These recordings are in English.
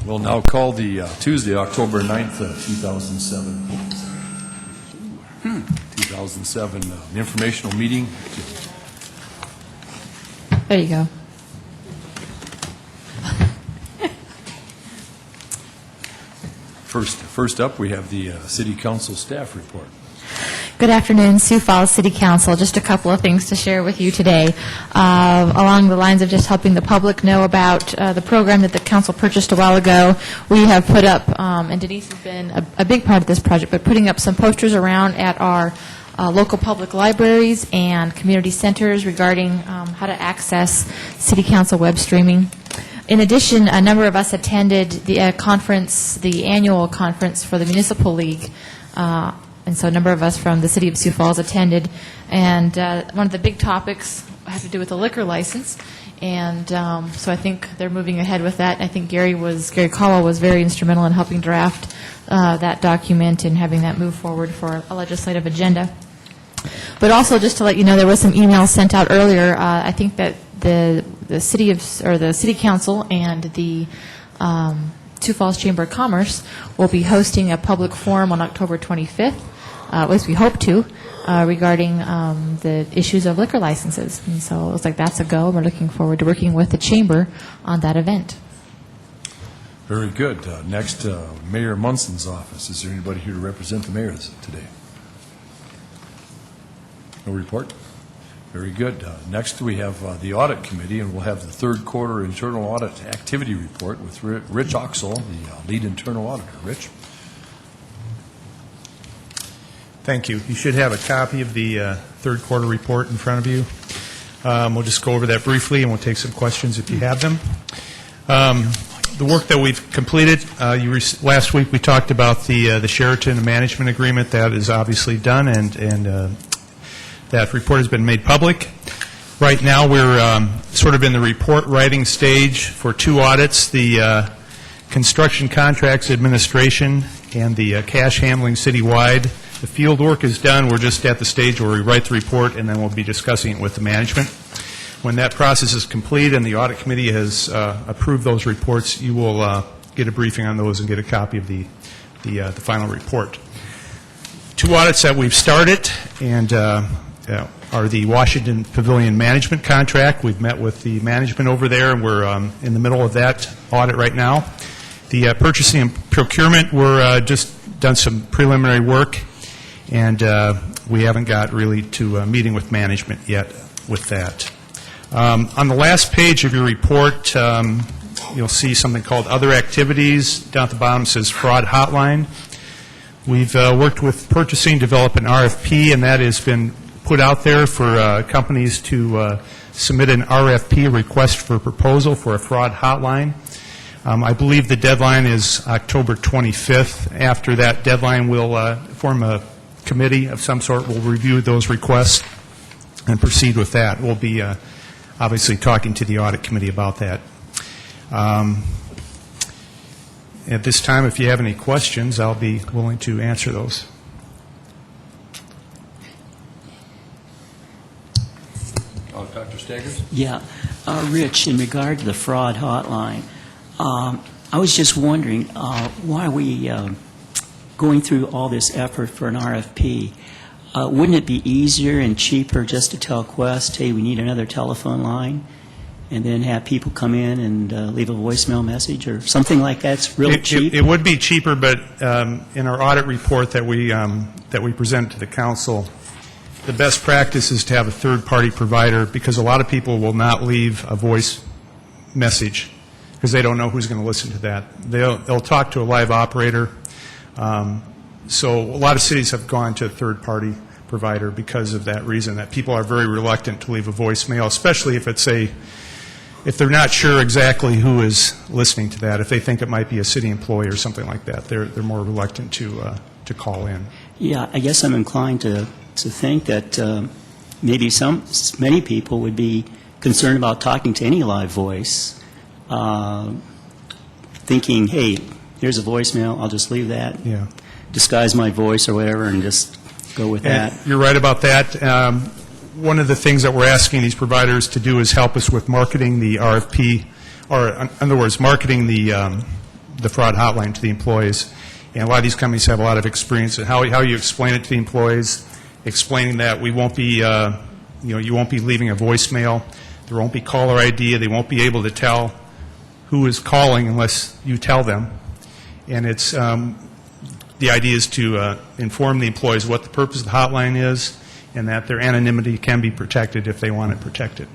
We'll now call the Tuesday, October 9th, 2007 informational meeting. There you go. First up, we have the City Council staff report. Good afternoon, Sioux Falls City Council. Just a couple of things to share with you today. Along the lines of just helping the public know about the program that the council purchased a while ago, we have put up, and Denise has been a big part of this project, but putting up some posters around at our local public libraries and community centers regarding how to access City Council web streaming. In addition, a number of us attended the conference, the annual conference for the Municipal League, and so a number of us from the City of Sioux Falls attended. And one of the big topics had to do with the liquor license, and so I think they're moving ahead with that. I think Gary Caldwell was very instrumental in helping draft that document and having that move forward for a legislative agenda. But also, just to let you know, there was some emails sent out earlier. I think that the City Council and the Sioux Falls Chamber of Commerce will be hosting a public forum on October 25th, at least we hope to, regarding the issues of liquor licenses. And so it looks like that's a go. We're looking forward to working with the Chamber on that event. Very good. Next, Mayor Munson's office. Is there anybody here to represent the mayor today? No report? Very good. Next, we have the Audit Committee, and we'll have the third quarter internal audit activity report with Rich Oxel, the lead internal auditor. Rich? Thank you. You should have a copy of the third quarter report in front of you. We'll just go over that briefly, and we'll take some questions if you have them. The work that we've completed, last week we talked about the Sheraton management agreement. That is obviously done, and that report has been made public. Right now we're sort of in the report writing stage for two audits, the construction contracts administration and the cash handling citywide. The field work is done. We're just at the stage where we write the report, and then we'll be discussing it with the management. When that process is complete and the audit committee has approved those reports, you will get a briefing on those and get a copy of the final report. Two audits that we've started and are the Washington Pavilion management contract. We've met with the management over there, and we're in the middle of that audit right now. The purchasing and procurement, we're just done some preliminary work, and we haven't got really to a meeting with management yet with that. On the last page of your report, you'll see something called Other Activities. Down at the bottom it says Fraud Hotline. We've worked with purchasing, develop an RFP, and that has been put out there for companies to submit an RFP, request for proposal, for a fraud hotline. I believe the deadline is October 25th. After that deadline, we'll form a committee of some sort. We'll review those requests and proceed with that. We'll be obviously talking to the audit committee about that. At this time, if you have any questions, I'll be willing to answer those. Dr. Staggers? Yeah. Rich, in regard to the fraud hotline, I was just wondering, why are we going through all this effort for an RFP? Wouldn't it be easier and cheaper just to tell Quest, hey, we need another telephone line, and then have people come in and leave a voicemail message or something like that? It's really cheap. It would be cheaper, but in our audit report that we present to the council, the best practice is to have a third-party provider, because a lot of people will not leave a voice message because they don't know who's going to listen to that. They'll talk to a live operator. So a lot of cities have gone to a third-party provider because of that reason, that people are very reluctant to leave a voicemail, especially if if they're not sure exactly who is listening to that. If they think it might be a city employee or something like that, they're more reluctant to call in. Yeah, I guess I'm inclined to think that maybe many people would be concerned about talking to any live voice, thinking, hey, here's a voicemail, I'll just leave that, disguise my voice or whatever, and just go with that. You're right about that. One of the things that we're asking these providers to do is help us with marketing the RFP, or in other words, marketing the the fraud hotline to the employees. And a lot of these companies have a lot of experience in how you explain it to the employees, explaining that we won't be, you won't be leaving a voicemail, there won't be caller ID, they won't be able to tell who is calling unless you tell them. And it's, the idea is to inform the employees what the purpose of the hotline is and that their anonymity can be protected if they want it protected.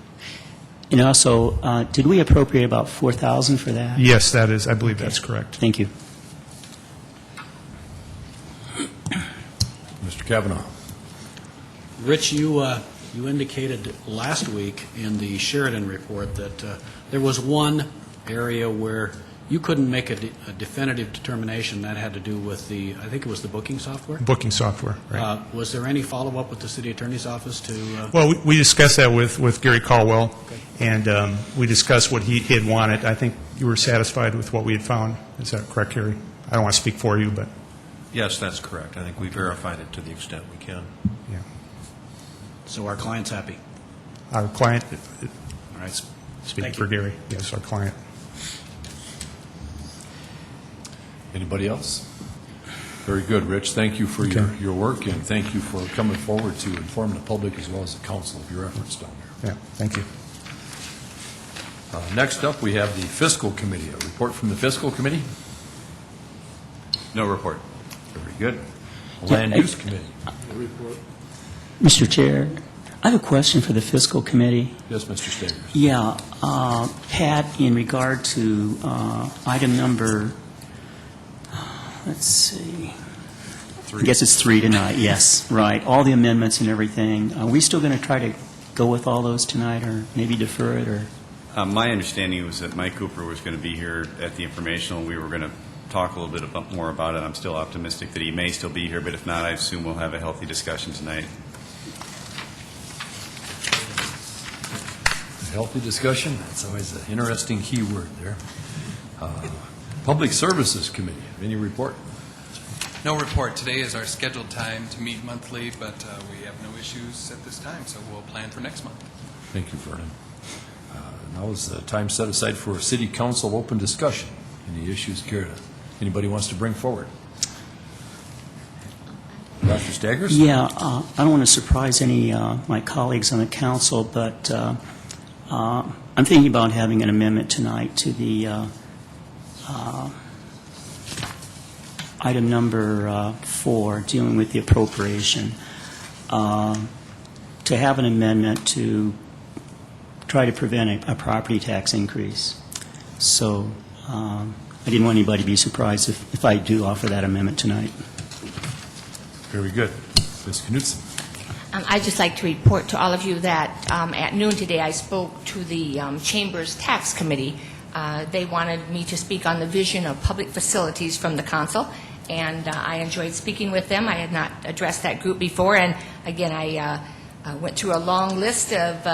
And also, did we appropriate about $4,000 for that? Yes, that is, I believe that's correct. Thank you. Mr. Kavanaugh. Rich, you indicated last week in the Sheridan report that there was one area where you couldn't make a definitive determination. That had to do with I think it was the booking software? Booking software, right. Was there any follow-up with the city attorney's office to? Well, we discussed that with Gary Caldwell, and we discussed what he had wanted. I think you were satisfied with what we had found. Is that correct, Gary? I don't want to speak for you, but... Yes, that's correct. I think we verified it to the extent we can. Yeah. So our client's happy? Our client, All right. speaking Thank for you. Gary, yes, our client. Anybody else? Very good, Rich. Thank you for your work, and thank you for coming forward to inform the public as well as the council of your efforts down there. Yeah, thank you. Next up, we have the Fiscal Committee. A report from the Fiscal Committee? No report. Very good. Land Use Committee? Mr. Chair, I have a question for the Fiscal Committee. Yes, Mr. Staggers. Yeah, Pat, in regard to item number, let's see. I guess it's 3 tonight, yes, right. All the amendments and everything. Are we still going to try to go with all those tonight, or maybe defer it, or? My understanding was that Mike Cooper was going to be here at the informational, and we were going to talk a little bit more about it. I'm still optimistic that he may still be here, but if not, I assume we'll have a healthy discussion tonight. Healthy discussion, that's always an interesting key word there. Public Services Committee, any report? No report. Today is our scheduled time to meet monthly, but we have no issues at this time, so we'll plan for next month. Thank you, Vernon. Now is the time set aside for City Council open discussion. Any issues anybody wants to bring forward? Dr. Staggers? Yeah, I don't want to surprise any my colleagues on the council, but I'm thinking about having an amendment tonight to the item number 4, dealing with the appropriation, to have an amendment to try to prevent a property tax increase. So I didn't want anybody to be surprised if I do offer that amendment tonight. Very good. Ms. Knutson? I'd just like to report to all of you that at noon today I spoke to the Chamber's Tax Committee. They wanted me to speak on the vision of public facilities from the council, and I enjoyed speaking with them. I had not addressed that group before, and again, I went through a long list of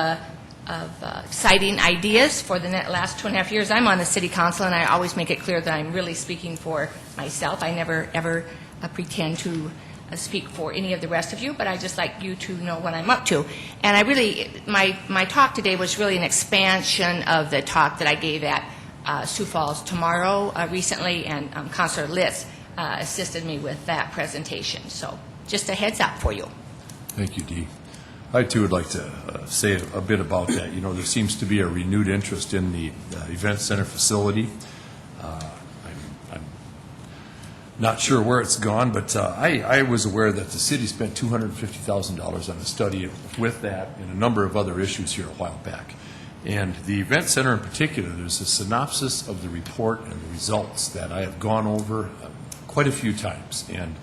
exciting ideas for the last 2.5 years. I'm on the City Council, and I always make it clear that I'm really speaking for myself. I never, ever pretend to speak for any of the rest of you, but I just like you to know what I'm up to. And I really, my talk today was really an expansion of the talk that I gave at Sioux Falls tomorrow recently, and Councilor Litz assisted me with that presentation. So just a heads up for you. Thank you, Dee. I, too, would like to say a bit about that. You know, there seems to be a renewed interest in the event center facility. I'm not sure where it's gone, but I was aware that the city spent $250,000 on a study with that and a number of other issues here a while back. And the event center in particular, there's a synopsis of the report and the results that I have gone over quite a few times. And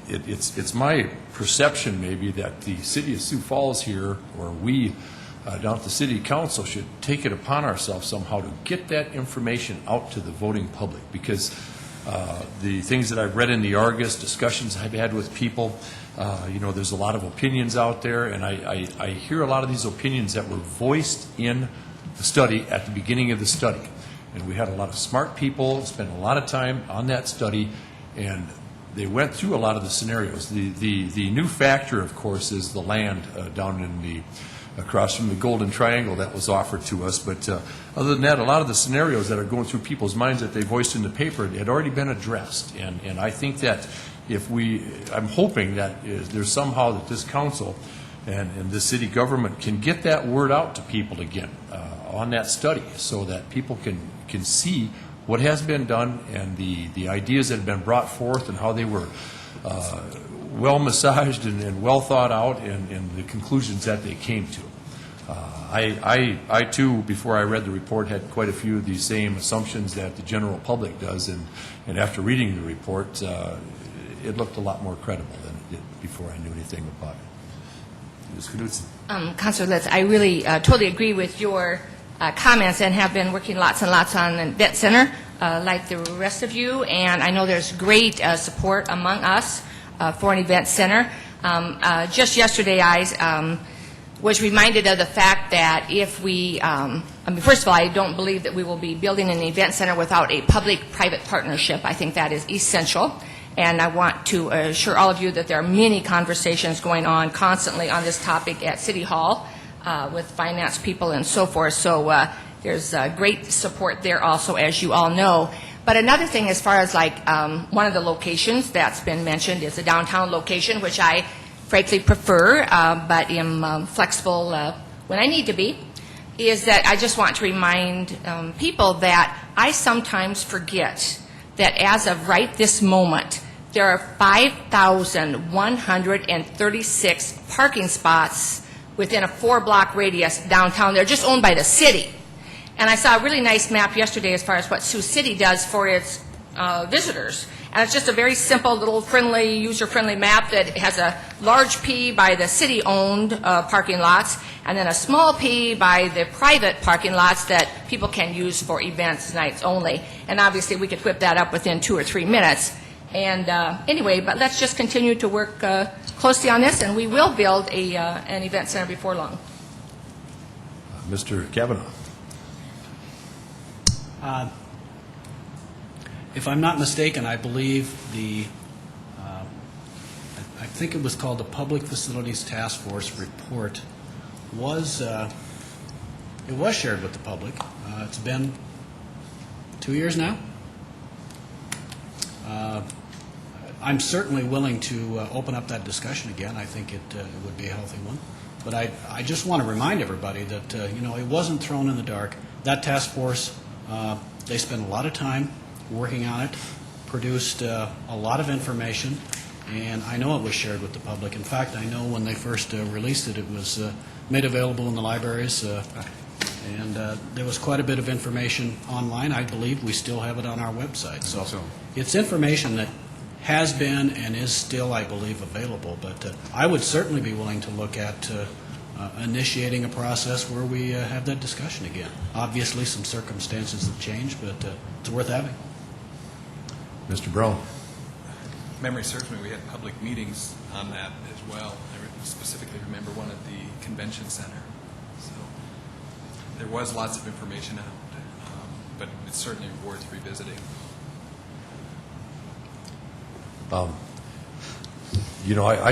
it's my perception maybe that the City of Sioux Falls here, or we down at the City Council, should take it upon ourselves somehow to get that information out to the voting public, because the things that I've read in the Argus, discussions I've had with people, you know, there's a lot of opinions out there, and I hear a lot of these opinions that were voiced in the study at the beginning of the study. And we had a lot of smart people spend a lot of time on that study, and they went through a lot of the scenarios. The new factor, of course, is the land down in the across from the Golden Triangle that was offered to us. But other than that, a lot of the scenarios that are going through people's minds that they voiced in the paper had already been addressed. And I think that I'm hoping that there's somehow that this council and the city government can get that word out to people again on that study, so that people can see what has been done and the ideas that have been brought forth and how they were well massaged and well thought out, and the conclusions that they came to. I too, before I read the report, had quite a few of these same assumptions that the general public does, and after reading the report, it looked a lot more credible than it did before I knew anything about it. Ms. Knudsen. Councilor Litz, I really totally agree with your comments, and have been working lots and lots on the Vet Center like the rest of you, and I know there's great support among us for an event center. Just yesterday, I was reminded of the fact that if we, first of all, I don't believe that we will be building an event center without a public-private partnership. I think that is essential. And I want to assure all of you that there are many conversations going on constantly on this topic at City Hall with finance people and so forth. So there's great support there also, as you all know. But another thing, as far as like one of the locations that's been mentioned is the downtown location, which I frankly prefer, but am flexible when I need to be, is that I just want to remind people that I sometimes forget that as of right this moment, there are 5,136 parking spots within a 4-block radius downtown. They're just owned by the city. And I saw a really nice map yesterday as far as what Sioux City does for its visitors. And it's just a very simple, little friendly, user-friendly map that has a large P by the city-owned parking lots, and then a small P by the private parking lots that people can use for events nights only. And obviously, we could whip that up within 2 or 3 minutes. And anyway, but let's just continue to work closely on this, and we will build an event center before long. Mr. Kavanaugh. If I'm not mistaken, I believe I think it was called the Public Facilities Task Force report was shared with the public. It's been 2 years now. I'm certainly willing to open up that discussion again. I think it would be a healthy one. But I just want to remind everybody that it wasn't thrown in the dark. That task force, they spent a lot of time working on it, produced a lot of information, and I know it was shared with the public. In fact, I know when they first released it, it was made available in the libraries, and there was quite a bit of information online. I believe we still have it on our website. So it's information that has been and is still, I believe, available. But I would certainly be willing to look at initiating a process where we have that discussion again. Obviously, some circumstances have changed, but it's worth having. Mr. Brown. Memory serves me, we had public meetings on that as well. I specifically remember one at the convention center. So there was lots of information out, but it's certainly worth revisiting. I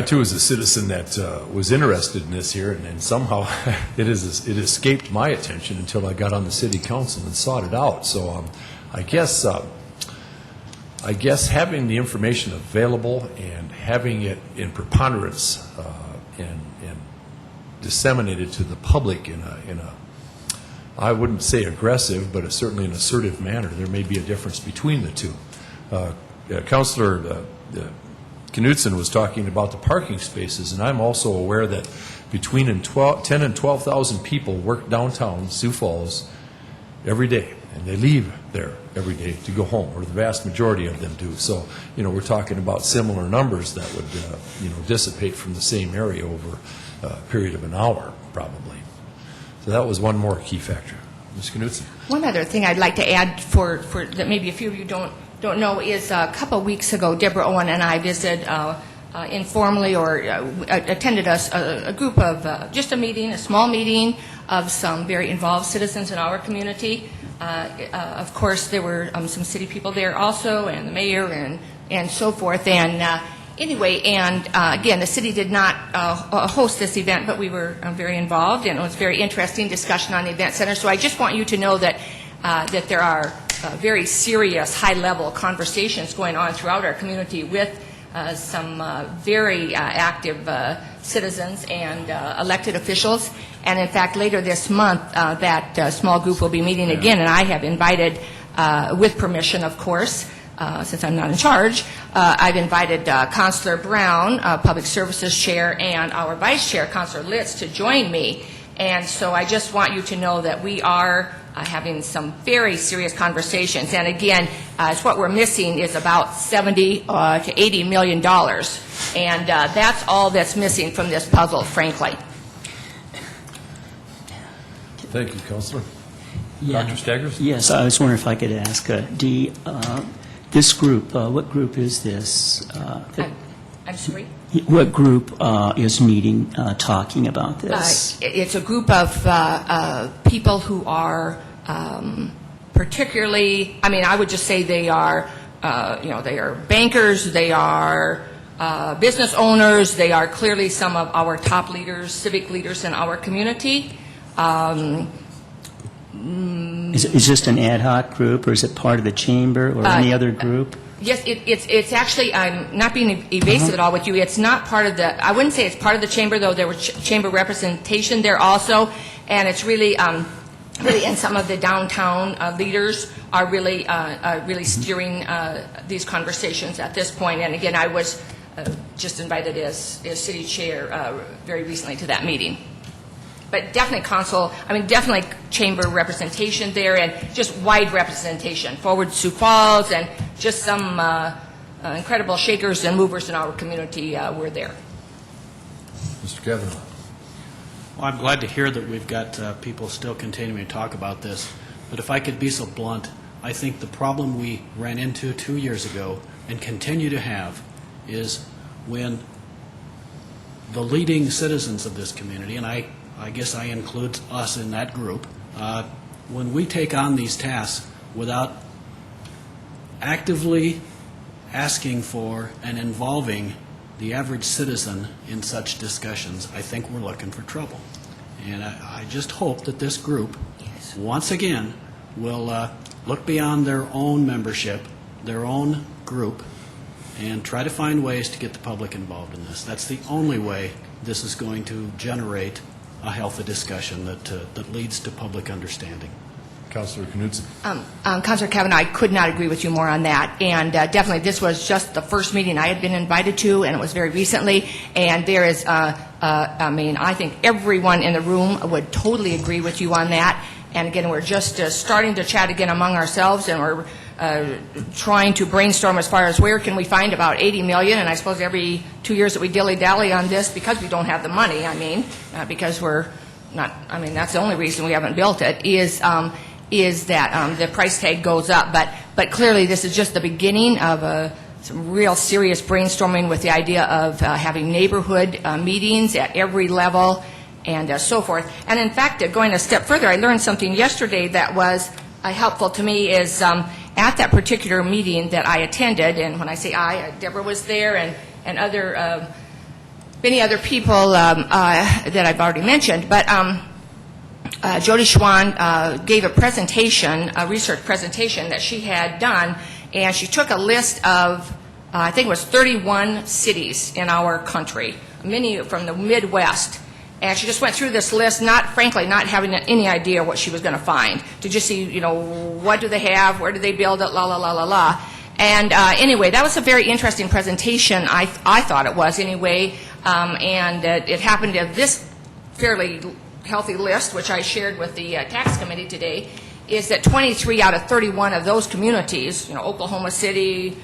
too, as a citizen that was interested in this here, and somehow it escaped my attention until I got on the city council and sought it out. So I guess having the information available and having it in preponderance and disseminated to the public in a I wouldn't say aggressive, but certainly an assertive manner, there may be a difference between the two. Councilor Knudsen was talking about the parking spaces, and I'm also aware that between 10 and 12,000 people work downtown Sioux Falls every day, and they leave there every day to go home, or the vast majority of them do. So, we're talking about similar numbers that would, dissipate from the same area over a period of an hour, probably. So that was one more key factor. Ms. Knudsen. One other thing I'd like to add for that maybe a few of you don't know is a couple of weeks ago, Deborah Owen and I visited informally or attended a group of just a small meeting of some very involved citizens in our community. Of course, there were some city people there also, and the mayor and so forth. And Anyway, and again, the city did not host this event, but we were very involved, and it was a very interesting discussion on the event center. So I just want you to know that that there are very serious, high-level conversations going on throughout our community with some very active citizens and elected officials. And in fact, later this month, that small group will be meeting again, and I have invited, with permission, of course, since I'm not in charge, I've invited Councilor Brown, Public Services Chair, and our Vice Chair, Councilor Litz, to join me. And so I just want you to know that we are having some very serious conversations. And again, what we're missing is about $70 to $80 million. And that's all that's missing from this puzzle, frankly. Thank you, Councilor. Yeah. Dr. Staggers? Yes, I was wondering if I could ask, this group, what group is this? I'm sorry? What group is meeting, talking about this? It's a group of people who are particularly, I mean, I would just say they are, they are bankers, they are business owners, they are clearly some of our top leaders, civic leaders in our community. Is it just an ad hoc group, or is it part of the chamber or any other group? Yes, it's actually, I'm not being evasive at all with you, it's not part of the, I wouldn't say it's part of the chamber, though there was chamber representation there also, and it's really, and some of the downtown leaders are really, really steering these conversations at this point. And again, I was just invited as city chair very recently to that meeting. But definitely definitely chamber representation there, and just wide representation. Forward Sioux Falls, and just some incredible shakers and movers in our community were there. Mr. Kavanaugh. Well, I'm glad to hear that we've got people still continuing to talk about this. But if I could be so blunt, I think the problem we ran into 2 years ago and continue to have is when the leading citizens of this community, and I guess I include us in that group, when we take on these tasks without actively asking for and involving the average citizen in such discussions, I think we're looking for trouble. And I just hope that this group, once again, will look beyond their own membership, their own group, and try to find ways to get the public involved in this. That's the only way this is going to generate a healthy discussion that leads to public understanding. Councilor Knudsen. Councilor Kavanaugh, I could not agree with you more on that. And definitely, this was just the first meeting I had been invited to, and it was very recently. And there is, I think everyone in the room would totally agree with you on that. And again, we're just starting to chat again among ourselves, and we're trying to brainstorm as far as where can we find about $80 million. And I suppose every 2 years that we dilly-dally on this, because we don't have the money, because we're not, that's the only reason we haven't built it, is that the price tag goes up. But clearly, this is just the beginning of some real serious brainstorming with the idea of having neighborhood meetings at every level and so forth. And in fact, going a step further, I learned something yesterday that was helpful to me. Is at that particular meeting that I attended, and when I say I, Deborah was there, and other many other people that I've already mentioned, but Jody Schwan gave a presentation, a research presentation that she had done, and she took a list of, I think it was 31 cities in our country, many from the Midwest, and she just went through this list, frankly, not having any idea what she was going to find, to just see, what do they have, where do they build it, la, la, la, la, la. And anyway, that was a very interesting presentation, I thought it was anyway, and it happened to this fairly healthy list, which I shared with the tax committee today, is that 23 out of 31 of those communities, Oklahoma City,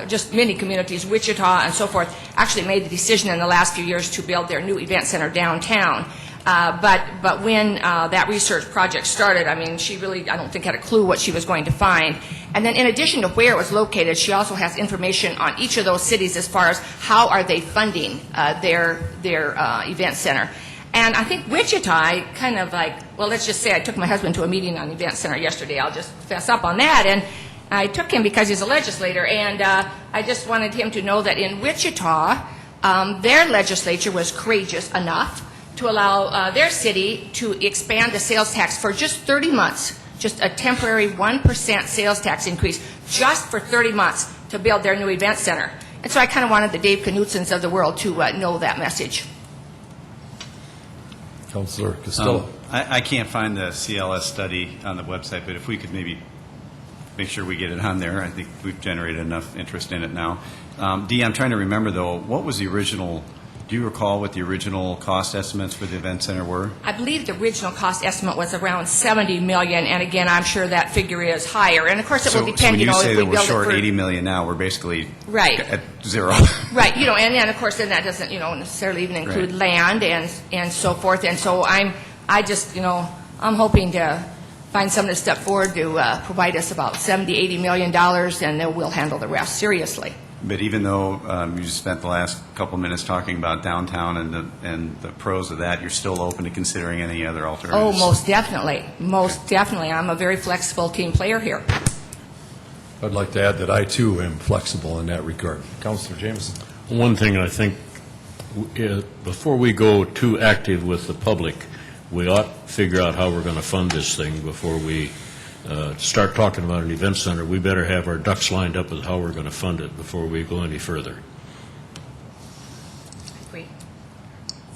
just many communities, Wichita and so forth, actually made the decision in the last few years to build their new event center downtown. But when that research project started, she really, I don't think, had a clue what she was going to find. And then in addition to where it was located, she also has information on each of those cities as far as how are they funding their event center. And I think Wichita, kind of like, well, let's just say I took my husband to a meeting on the event center yesterday. I'll just fess up on that. I took him because he's a legislator, and I just wanted him to know that in Wichita, their legislature was courageous enough to allow their city to expand the sales tax for just 30 months, just a temporary 1% sales tax increase, just for 30 months to build their new event center. And so I kind of wanted the Dave Knutsons of the world to know that message. Councilor Costello. I can't find the CLS study on the website, but if we could maybe make sure we get it on there. I think we've generated enough interest in it now. Dee, I'm trying to remember, though, what was the original, do you recall what the original cost estimates for the event center were? I believe the original cost estimate was around $70 million, and again, I'm sure that figure is higher. And of course, it will depend, So when you say if that we we're build short it for... $80 million now, we're basically Right. at zero. Right, and then, of course, then that doesn't, necessarily even include Right. land and so forth. And so I'm hoping to find someone to step forward to provide us about $70-80 million, and then we'll handle the rest seriously. But even though you just spent the last couple minutes talking about downtown and the pros of that, you're still open to considering any other alternatives? Oh, most definitely. Most definitely. I'm a very flexible team player here. I'd like to add that I, too, am flexible in that regard. Councilor Jameson. One thing I think, before we go too active with the public, we ought to figure out how we're going to fund this thing before we start talking about an event center. We better have our ducks lined up with how we're going to fund it before we go any further. I agree.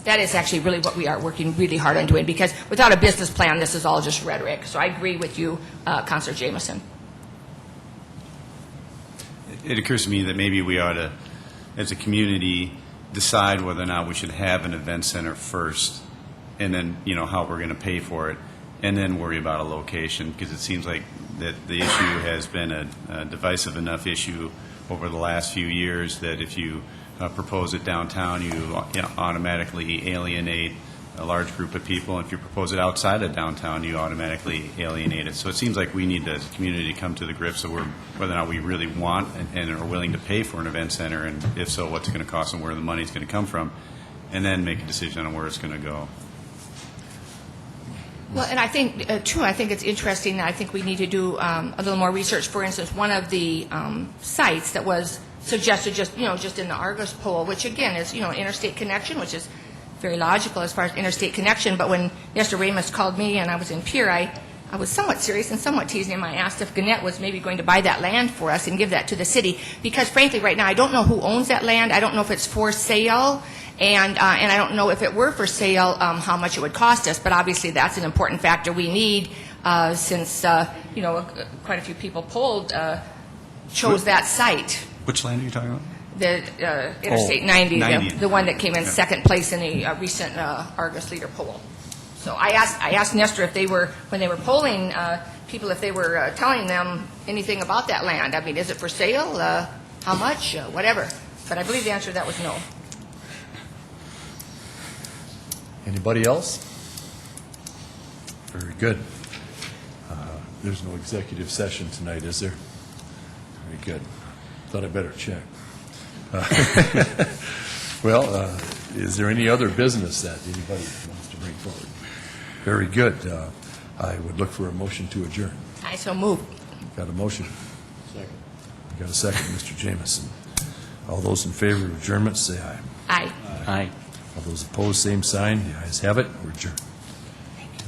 That is actually really what we are working really hard on doing, because without a business plan, this is all just rhetoric. So I agree with you, Councilor Jameson. It occurs to me that maybe we ought to, as a community, decide whether or not we should have an event center first, and then, how we're going to pay for it, and then worry about a location, because it seems like that the issue has been a divisive enough issue over the last few years that if you propose it downtown, you automatically alienate a large group of people, and if you propose it outside of downtown, you automatically alienate it. So it seems like we need, as a community, to come to the grips of whether or not we really want and are willing to pay for an event center, and if so, what's it going to cost and where the money's going to come from, and then make a decision on where it's going to go. Well, and I think, too, I think it's interesting. I think we need to do a little more research. For instance, one of the sites that was suggested just in the Argus poll, which, again, is, interstate connection, which is very logical as far as interstate connection. But when Mr. Ramos called me and I was in Pierre, I was somewhat serious and somewhat teasing him. I asked if Gannett was maybe going to buy that land for us and give that to the city, because, frankly, right now, I don't know who owns that land. I don't know if it's for sale. And I don't know if it were for sale, how much it would cost us. But obviously, that's an important factor we need, since quite a few people polled chose that site. Which land are you talking about? The Interstate 90, the one that came in second place in the recent Argus Leader poll. So I asked Nestor if when they were polling people, if they were telling them anything about that land. I mean, is it for sale? How much? Whatever. But I believe the answer to that was no. Anybody else? Very good. There's no executive session tonight, is there? Very good. Thought I better check. Well, is there any other business that anybody wants to bring forward? Very good. I would look for a motion to adjourn. I so move. Got a motion? Second. Got a second, Mr. Jameson. All those in favor of adjournment, say aye. Aye. Aye. All those opposed, same sign. The ayes have it. We're adjourned.